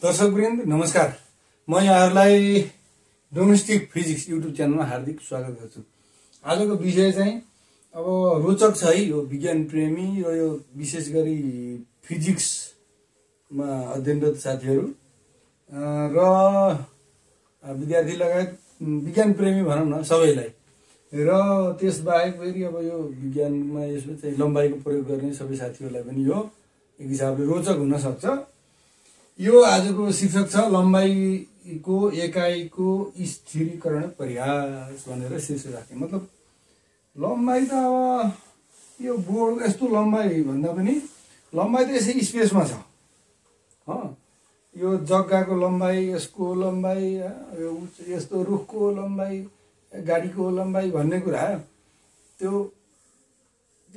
दर्शकवृन्द नमस्कार। म यहाँहरुलाई domestic physics YouTube च्यानलमा हार्दिक स्वागत गर्छु। आजको विषय चाहिँ अब रोचक छ है, यो विज्ञान प्रेमी र यो विशेष गरी फिजिक्समा अध्ययनरत साथीहरु र विद्यार्थी लगायत विज्ञान प्रेमी भनौं न सबैलाई। र त्यसबाहेक फेरि अब यो विज्ञानमा यसमा चाहिँ लम्बाइको प्रयोग गर्ने सबै साथीहरुलाई पनि यो एक हिसाबले रोचक हुन सक्छ। यो आजको शीर्षक छ लम्बाइको एकाइको स्थिरीकरण प्रयास भनेर शीर्षक राखे। मतलब लम्बाइ त अब यो बोर्ड यस्तो लम्बाइ भन्दा पनि लम्बाइ त यसै स्पेसमा छ। यो जग्गाको लम्बाइ, यसको लम्बाइ, यस्तो रुखको लम्बाइ, गाडीको लम्बाइ भन्ने कुरा त्यो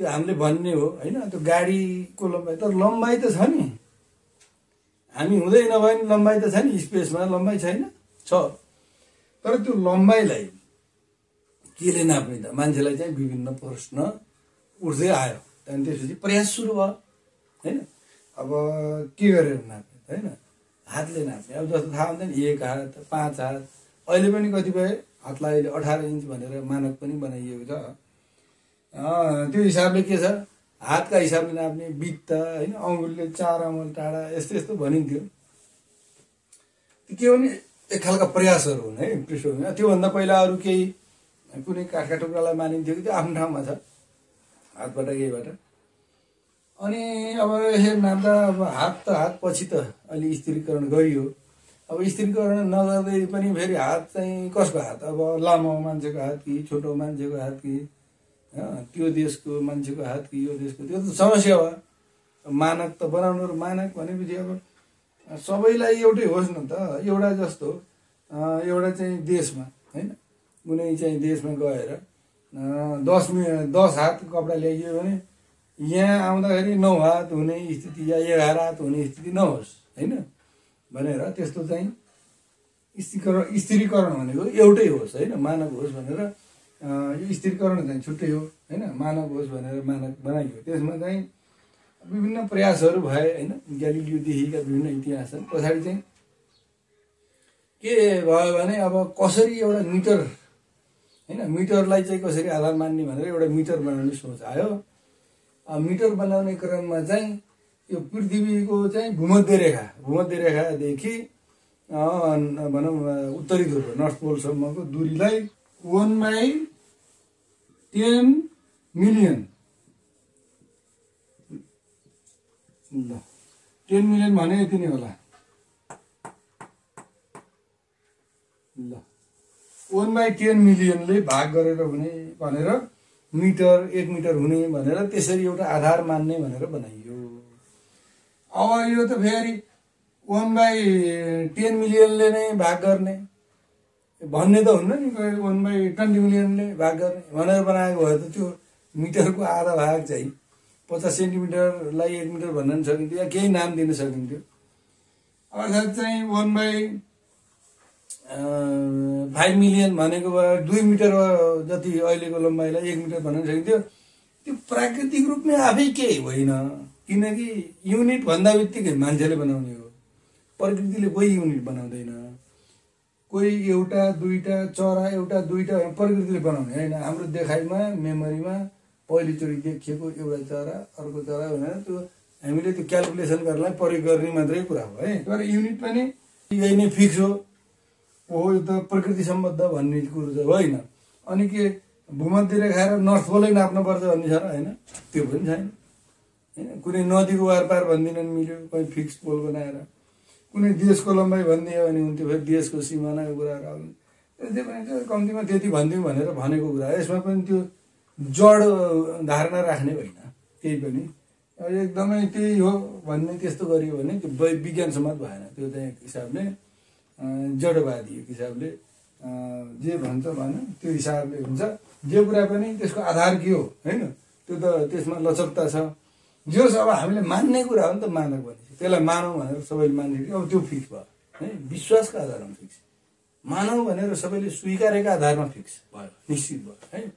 हामीले भन्ने हो हैन। त्यो गाडीको लम्बाइ तर लम्बाइ त छ नि, हामी हुँदै नभए नि लम्बाइ त छ नि, स्पेसमा लम्बाइ छैन छ। तर त्यो लम्बाइलाई केले नाप्ने त मान्छेलाई चाहिँ विभिन्न प्रश्न उठ्दै आयो। त्यहाँदेखि त्यसपछि प्रयास सुरु भयो हैन। अब के गरेर नाप्ने हैन, हातले नाप्ने। अब जस्तो थाहा हुन्छ नि 1 हात 5 हात, अहिले पनि कतिपय हातलाई 18 इन्च भनेर मानक पनि बनाइएको छ। त्यो हिसाबले के छ, हातका हिसाबले नाप्ने, बित्ता हैन, अंगुलले 4 अंगुल टाढा यस्तो यस्तो भनिन्थ्यो। के हो नि एक खालका प्रयासहरु हुन् है पृष्ठभूमिमा। त्यो भन्दा पहिला अरु केही कुनै काठका टुक्रालाई मानिन्थ्यो कि त्यो आफ्नो ठाउँमा छ, हातबाट यहीबाट। अनि अब यसरी नाप्दा अब हात त हात पछि त अलि स्थिरीकरण गरियो। अब स्थिरीकरण नगर्दै पनि फेरि हात चाहिँ कसको हात, अब लामो मान्छेको हात कि छोटो मान्छेको हात कि त्यो देशको मान्छेको हात कि यो देशको, त्यो त समस्या हो। मानक त बनाउनु, मानक भनेपछि अब सबैलाई एउटै होस् न त। एउटा जस्तो एउटा चाहिँ देशमा हैन, कुनै चाहिँ देशमा गएर 10 हात कपडा ल्याइयो भने यहाँ आउँदाखेरि 9 हात हुने स्थिति या 11 हात हुने स्थिति नहोस् हैन भनेर, त्यस्तो चाहिँ स्थिरीकरण भनेको एउटै होस् हैन, मानक होस् भनेर यो स्थिरीकरण चाहिँ छुट्टै हो हैन, मानक होस् भनेर मानक बनाइयो। त्यसमा चाहिँ विभिन्न प्रयासहरु भए हैन, ग्यालिलियोदेखिका विभिन्न इतिहास छन्। पछाडी चाहिँ के भयो भने अब कसरी एउटा मिटर हैन, मिटरलाई चाहिँ कसरी आधार मान्ने भनेर एउटा मिटर बनाउने सोच आयो। मिटर बनाउने क्रममा चाहिँ यो पृथ्वीको चाहिँ भूमध्य रेखादेखि भनौं उत्तरी ध्रुव नर्थ पोलसम्मको दूरीलाई 1/10 मिलियन 10 मिलियन भने यति नै होला ल। 1/10 मिलियनले भाग गरेर हुने भनेर मिटर 1 मिटर हुने भनेर त्यसरी एउटा आधार मान्ने भनेर बनाइयो। अब यो त फेरि 1/10 मिलियनले नै भाग गर्ने भन्ने त हुन्न नि, 1/20 मिलियनले भाग गर्ने भनेर बनाएको भए त त्यो मिटरको आधा भाग चाहिँ 50 सेन्टिमिटरलाई 1 मिटर भन्न नि सकिन्थ्यो या केही नाम दिन सकिन्थ्यो। अर्थात चाहिँ 1/5 मिलियन भनेको भए 2 मिटर जति अहिलेको लम्बाइलाई 1 मिटर भन्न सकिन्थ्यो। त्यो प्राकृतिक रूपमै आफै केही होइन, किनकि युनिट भन्दा बित्तिकै मान्छेले बनाउने हो। प्रकृतिले कोही युनिट बनाउँदैन, कोही एउटा दुईटा चरा एउटा दुईटा प्रकृतिले बनाउने हैन। हाम्रो देखाइमा मेमोरीमा पहिलोचोटि देखिएको एउटा चरा अर्को चरा भनेर त्यो हामीले त्यो क्याल्कुलेसन गर्नलाई प्रयोग गर्ने मात्रै कुरा हो है। तर युनिट पनि यही नै फिक्स हो, यो त प्रकृति सम्बद्ध भन्ने कुरो चाहिँ होइन। अनि के भूमध्य रेखा र नर्थ पोलै नाप्नु पर्छ भन्ने छ र हैन, त्यो पनि छैन हैन। कुनै नदीको वारपार भन्दिनन् मिल्यो कोही फिक्स पोल बनाएर, कुनै देशको लम्बाइ भनिदियो भने हुन्थ्यो, फेरि देशको सिमानाको कुराहरू आउनु। त्यसै पनि कम्तीमा त्यति भनिदिउँ भनेर भनेको कुरा। यसमा पनि त्यो जड धारणा राख्ने होइन केही पनि। एकदमै त्यही हो भन्ने त्यस्तो गरियो भने त्यो विज्ञान सम्मत भएन। त्यो चाहिँ एक हिसाबले जडवादी एक हिसाबले जे भन्छ भन त्यो हिसाबले हुन्छ। जे कुरा पनि त्यसको आधार के हो हैन, त्यो त त्यसमा लचकता छ। जोस् अब हामीले मान्ने कुरा हो नि त, मानक भनेपछि त्यसलाई मानौँ भनेर सबैले मान्ने, अब त्यो फिक्स भयो है, विश्वासका आधारमा फिक्स। मानौँ भनेर सबैले स्वीकारेका आधारमा फिक्स भयो, निश्चित भयो है।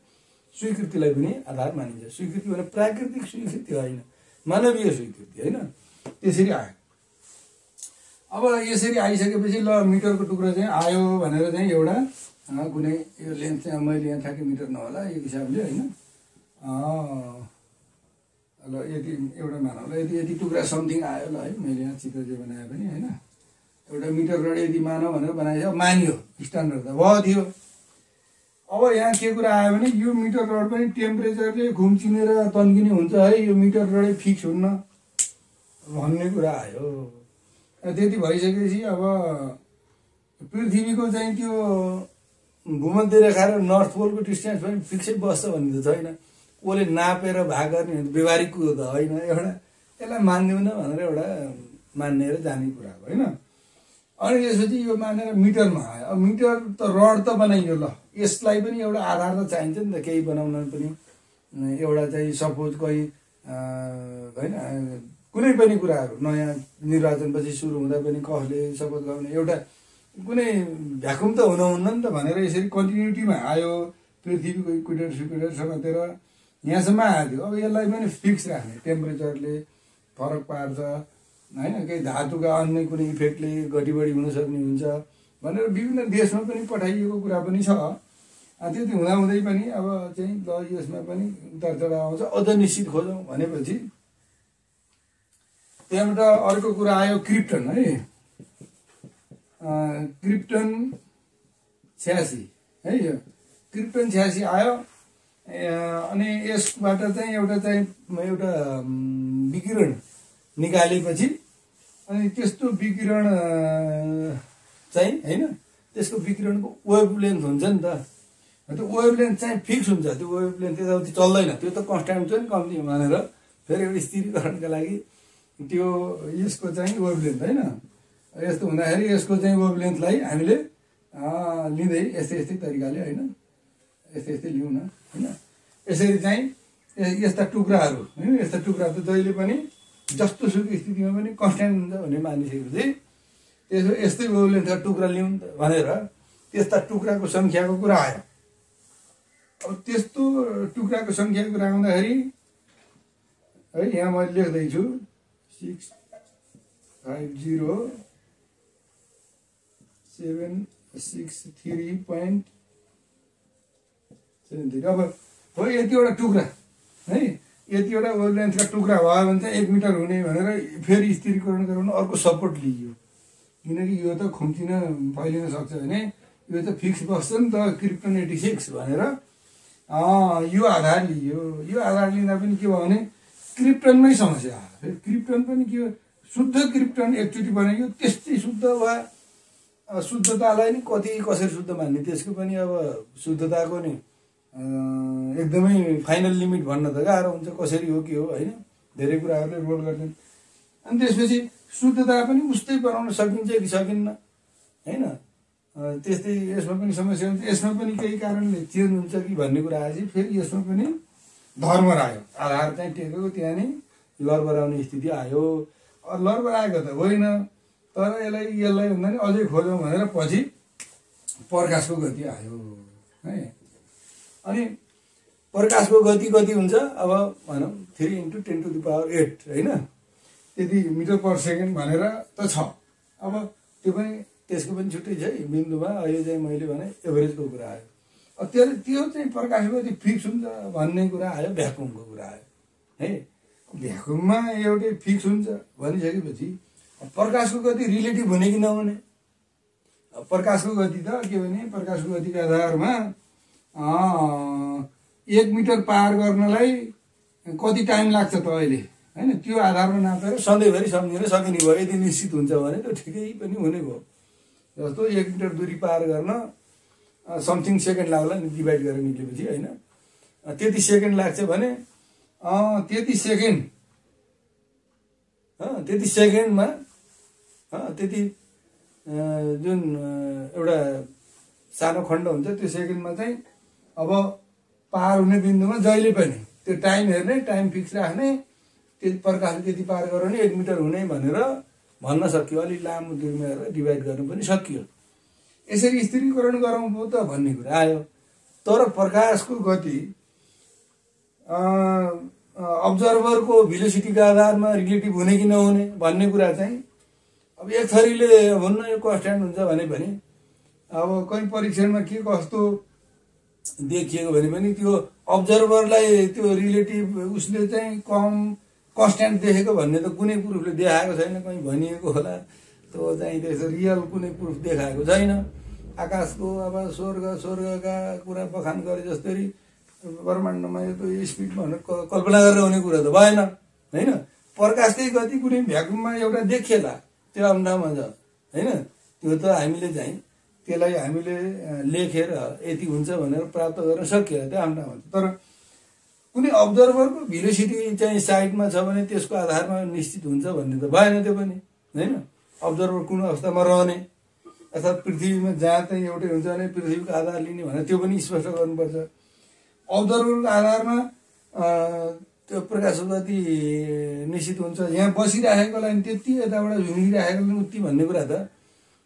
स्वीकृतिलाई पनि आधार मानिन्छ। स्वीकृति भने प्राकृतिक स्वीकृति होइन, मानवीय स्वीकृति हैन, त्यसरी आयो। अब यसरी आइसकेपछि ल मिटरको टुक्रा चाहिँ आयो भनेर चाहिँ एउटा कुनै यो लेन्थ चाहिँ मैले यहाँ ठ्याक्कै मिटर नहोला यो हिसाबले होइन ल यति एउटा मानौँ ल यति टुक्रा समथिङ आयो ल है मैले यहाँ चित्र चाहिँ बनाएँ पनि होइन एउटा मिटर रड यदि मानौ भनेर बनाइसक्यो मानियो स्ट्यान्डर्ड त भयो थियो। अब यहाँ के कुरा आयो भने यो मिटर रड पनि टेम्परेचरले घुम्चिनेर तन्किने हुन्छ है यो मिटर रडै फिक्स हुन्न भन्ने कुरा आयो। त्यति भइसकेपछि अब पृथ्वीको चाहिँ त्यो भूमध्य रेखा र नर्थ पोलको डिस्टेन्स पनि फिक्सै बस्छ भन्ने त छैन कसले नापेर भाग गर्ने व्यवहारिक कुरो त होइन एउटा यसलाई मान्दैनँ भनेर एउटा मान्ने र जाने कुरा हो होइन। अनि त्यसपछि यो मानेर मिटरमा आयो अब मिटर त रड त बनाइयो ल यसलाई पनि एउटा आधार त चाहिन्छ नि त केही बनाउन पनि एउटा चाहिँ सपोज कोही होइन कुनै पनि कुराहरू नयाँ निर्वाचनपछि सुरु हुँदा पनि कसले सपोज गर्ने एउटा कुनै भ्याकुम त हुनुहुन्न नि त भनेर यसरी कन्टिन्युटीमा आयो पृथ्वीको इक्वेटर सिक्वेटर समातेर यहाँसम्म आयो थियो। अब यसलाई पनि फिक्स राख्ने टेम्परेचरले फरक पार्छ होइन केही धातुका अन्य कुनै इफेक्टले घटिबढी हुन सक्ने हुन्छ भनेर विभिन्न देशमा पनि पठाइएको कुरा पनि छ। त्यति हुँदाहुँदै पनि अब चाहिँ ल यसमा पनि उतार चढाव आउँछ अझ निश्चित खोजौँ भनेपछि त्यहाँबाट अर्को कुरा आयो क्रिप्टन है क्रिप्टन 86 है यो क्रिप्टन 86 आयो अनि यसबाट चाहिँ एउटा विकिरण निकालेपछि अनि त्यस्तो विकिरण चाहिँ होइन त्यसको विकिरणको वेभलेन्थ हुन्छ नि त त्यो वेभलेन्थ चाहिँ फिक्स हुन्छ त्यो वेभलेन्थ त्यताउति चल्दैन त्यो त कन्स्ट्यान्ट चाहिँ कम्ती मानेर फेरि एउटा स्थिरीकरणका लागि त्यो यसको चाहिँ वेभलेन्थ होइन यस्तो हुँदाखेरि यसको चाहिँ वेभलेन्थलाई हामीले लिँदै यस्तै तरिकाले होइन यस्तै लिउँ न होइन यसरी चाहिँ यस्ता टुक्राहरू होइन यस्ता टुक्राहरू त जहिले पनि जस्तो सुकै स्थितिमा पनि कन्स्ट्यान्ट हुन्छ भन्ने मानिसकेपछि त्यसो यस्तै वेभलेन्थका टुक्रा लिउँ भनेर त्यस्ता टुक्राको सङ्ख्याको कुरा आयो। अब त्यस्तो टुक्राको सङ्ख्याको कुरा आउँदाखेरि है यहाँ मैले लेख्दैछु 650,763.73 अब हो यतिवटा टुक्रा है यतिवटा वेभलेन्थका टुक्रा भयो भने चाहिँ 1 मिटर हुने भनेर फेरि स्थिरीकरण गराउन अर्को सपोर्ट लिइयो किनकि यो त खुम्चिन फैलिन सक्छ भने यो त फिक्स बस्छ नि त क्रिप्टन 86 भनेर यो आधार लिइयो। यो आधार लिँदा पनि के भयो भने क्रिप्टनमै समस्या आयो क्रिप्टन पनि के शुद्ध क्रिप्टन एकचोटि बनाइयो त्यस्तै शुद्ध वा शुद्धतालाई नि कति कसरी शुद्ध मान्ने त्यसको पनि अब शुद्धताको नि एकदमै फाइनल लिमिट भन्न त गाह्रो हुन्छ कसरी हो के हो होइन धेरै कुराहरूले रोल गर्छन्। अनि त्यसपछि शुद्धता पनि उस्तै बनाउन सकिन्छ कि सकिन्न होइन त्यस्तै यसमा पनि समस्या हुन्छ यसमा पनि केही कारणले चेन्ज हुन्छ कि भन्ने कुरा आएपछि फेरि यसमा पनि धर्म आयो आधार चाहिँ टेकेको त्यहाँ नै लरबराउने स्थिति आयो। लरबराएको त होइन तर यसलाई भन्दा नि अझै खोजौँ भनेर पछि प्रकाशको गति आयो है। अनि प्रकाशको गति कति हुन्छ अब भनौँ 3 × 10⁸ होइन त्यति मिटर पर सेकेन्ड भनेर त छ। अब त्यो पनि त्यसको पनि छुट्टै छ है बिन्दुमा अहिले चाहिँ मैले भने एभरेजको कुरा आयो। अब त्यो चाहिँ प्रकाशको गति फिक्स हुन्छ भन्ने कुरा आयो भ्याकुमको कुरा आयो है। भ्याकुममा एउटै फिक्स हुन्छ भनिसकेपछि प्रकाशको गति रिलेटिभ हुने कि नहुने प्रकाशको गति त के भने प्रकाशको गतिको आधारमा 1 मिटर पार गर्नलाई कति टाइम लाग्छ त अहिले होइन त्यो आधारमा नापेर सधैँभरि सम्झिन सकिने भयो यदि निश्चित हुन्छ भने त ठिकै पनि हुने भयो। जस्तो 1 मिटर दूरी पार गर्न समथिङ सेकेन्ड लाग्ला नि डिभाइड गरेर निक्लेपछि होइन त्यति सेकेन्ड लाग्छ भने त्यति सेकेन्डमा त्यति जुन एउटा सानो खण्ड हुन्छ त्यो सेकेन्डमा चाहिँ अब पार हुने बिन्दुमा जहिले पनि त्यो टाइम हेर्ने टाइम फिक्स राख्ने त्यति प्रकाशले त्यति पार गराउने 1 मिटर हुने भनेर भन्न सकियो। अलिक लामो दूरीमा हेरेर डिभाइड गर्नु पनि सकियो। यसरी स्थिरीकरण गरौँ पो त भन्ने कुरा आयो। तर प्रकाशको गति अब्जर्भरको भेलोसिटीको आधारमा रिलेटिभ हुने कि नहुने भन्ने कुरा चाहिँ अब एक थरीले हुन्न यो कन्स्ट्यान्ट हुन्छ भने पनि अब कहीँ परीक्षणमा के कस्तो देखिएको भने पनि त्यो अब्जर्भरलाई त्यो रिलेटिभ उसले चाहिँ कम कन्स्ट्यान्ट देखेको भन्ने त कुनै प्रुफले देखाएको छैन। कहीँ भनिएको होला, त्यो चाहिँ त्यसो रियल कुनै प्रुफ देखाएको छैन। आकाशको अब स्वर्गका कुरा बखान गरे जस्तै ब्रह्माण्डमा यो स्पिडमा भनेर कल्पना गरेर हुने कुरा त भएन होइन। प्रकाशकै गति कुनै भ्याकुममा एउटा देखिएला त्यो अन्डामा छ होइन। त्यो त हामीले चाहिँ त्यसलाई हामीले लेखेर यति हुन्छ भनेर प्राप्त गर्न सकिएला त्यो अन्डामा। तर कुनै अब्जर्भरको भेलोसिटी चाहिँ साइडमा छ भने त्यसको आधारमा निश्चित हुन्छ भन्ने त भएन त्यो पनि होइन। अब्जर्भर कुन अवस्थामा रहने अर्थात् पृथ्वीमा जहाँ चाहिँ एउटै हुन्छ भने पृथ्वीको आधार लिने भनेर त्यो पनि स्पष्ट गर्नुपर्छ। अब्जर्भरको आधारमा त्यो प्रकाशको गति निश्चित हुन्छ। यहाँ बसिराखेकोलाई त्यति यताबाट झुमिराखेकोलाई उति भन्ने कुरा त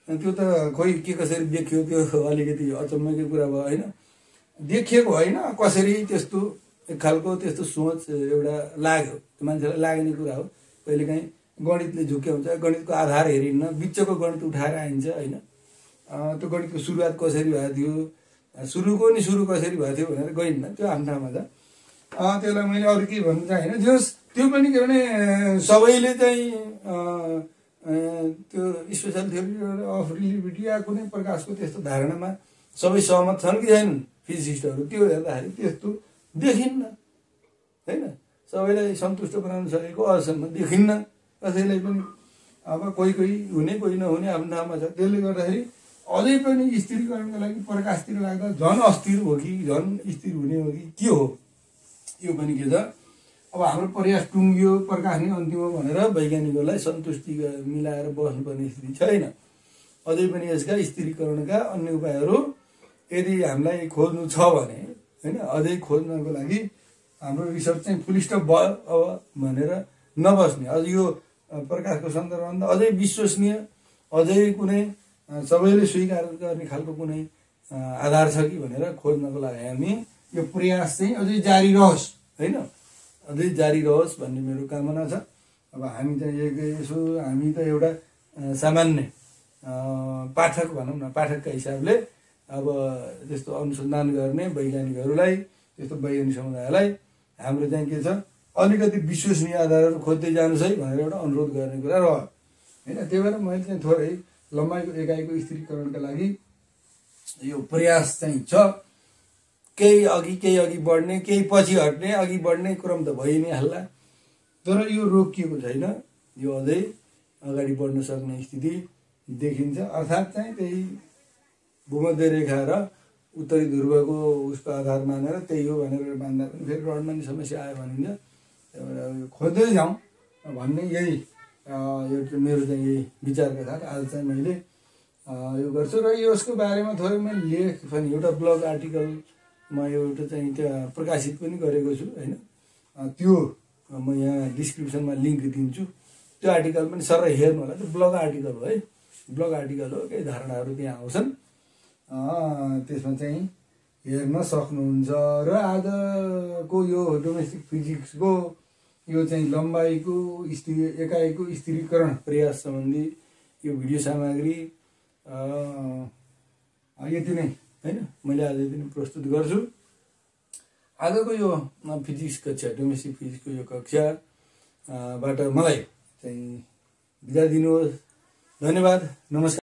त्यो त खोइ के कसरी देखियो त्यो अलिकति अचम्मकै कुरा भयो होइन। देखिएको होइन, कसरी त्यस्तो एक खालको त्यस्तो सोच एउटा लाग्यो, मान्छेलाई लाग्ने कुरा हो। कहिलेकाहीँ गणितले झुक्क्याउँछ, गणितको आधार हेरिन्न, बिचको गणित उठाएर आइन्छ होइन। त्यो गणितको सुरुवात कसरी भएको थियो, सुरु कसरी भएको थियो भनेर गइन्न, त्यो आफ्नो ठाउँमा छ। त्यसलाई मैले अरू के भन्नु चाहेन। जस त्यो पनि के भने सबैले चाहिँ त्यो स्पेसल थ्योरी अफ रिलेटिभिटी या कुनै प्रकारको त्यस्तो धारणामा सबै सहमत छन् कि छैनन् फिजिसिस्टहरू, त्यो हेर्दाखेरि त्यस्तो देखिन्न होइन। सबैलाई सन्तुष्ट बनाउन सकेको अहिलेसम्म देखिन्न कसैलाई पनि। अब कोही हुने कोही नहुने आफ्नो ठाउँमा छ। त्यसले गर्दाखेरि अझै पनि स्थिरीकरणको लागि प्रकाशतिर लाग्दा झन् अस्थिर हो कि झन् स्थिर हुने हो कि के हो, यो पनि के छ। अब हाम्रो प्रयास टुङ्गियो, प्रकाश नै अन्तिम हो भनेर वैज्ञानिकहरूलाई सन्तुष्टि मिलाएर बस्नुपर्ने स्थिति छैन। अझै पनि यसका स्थिरीकरणका अन्य उपायहरू यदि हामीलाई खोज्नु छ भने होइन, अझै खोज्नको लागि हाम्रो रिसर्च चाहिँ फुल स्टप भयो अब भनेर नबस्ने। अझ यो प्रकाशको सन्दर्भमा अझै विश्वसनीय, अझै कुनै सबैले स्वीकार गर्ने खालको कुनै आधार छ कि भनेर खोज्नको लागि हामी यो प्रयास चाहिँ अझै जारी रहोस् होइन, अझै जारी रहोस् भन्ने मेरो कामना छ। अब हामी चाहिँ यसो हामी त एउटा सामान्य पाठक भनौँ न, पाठकका हिसाबले अब त्यस्तो अनुसन्धान गर्ने वैज्ञानिकहरूलाई, त्यस्तो वैज्ञानिक समुदायलाई हाम्रो चाहिँ के छ, अलिकति विश्वसनीय आधारहरू खोज्दै जानुहोस् है भनेर एउटा अनुरोध गर्ने कुरा रह्यो होइन। त्यही भएर मैले चाहिँ थोरै लम्बाइको एकाइको स्थिरीकरणका लागि यो प्रयास चाहिँ छ। केही अघि बढ्ने, केही पछि हट्ने, अघि बढ्ने क्रम त भइ नै हाल्ला, तर यो रोकिएको छैन। यो अझै अगाडि बढ्न सक्ने स्थिति देखिन्छ। अर्थात् चाहिँ त्यही भूमध्य रेखा र उत्तरी ध्रुवको उसको आधार मानेर त्यही हो भनेर मान्दा पनि फेरि रडमा नि समस्या आयो भनिन्छ। त्यहाँबाट खोज्दै जाउँ भन्ने यही यो मेरो चाहिँ यही विचारका साथ आज चाहिँ मैले यो गर्छु। र यसको बारेमा थोरै मैले लेख पनि एउटा ब्लग आर्टिकलमा एउटा चाहिँ त्यहाँ प्रकाशित पनि गरेको छु होइन। त्यो म यहाँ डिस्क्रिप्सनमा लिङ्क दिन्छु। त्यो आर्टिकल पनि सर हेर्नु होला, त्यो ब्लग आर्टिकल हो है, ब्लग आर्टिकल हो। केही धारणाहरू त्यहाँ आउँछन्, त्यसमा चाहिँ हेर्न सक्नुहुन्छ। र आजको यो डोमेस्टिक फिजिक्सको यो चाहिँ लम्बाइको एकाइको स्थिरीकरण प्रयास सम्बन्धी यो भिडियो सामग्री यति नै होइन, मैले आज यति नै प्रस्तुत गर्छु। आजको यो फिजिक्स कक्षा, डोमेस्टिक फिजिक्सको यो कक्षाबाट मलाई चाहिँ बिदा दिनुहोस्। धन्यवाद, नमस्कार।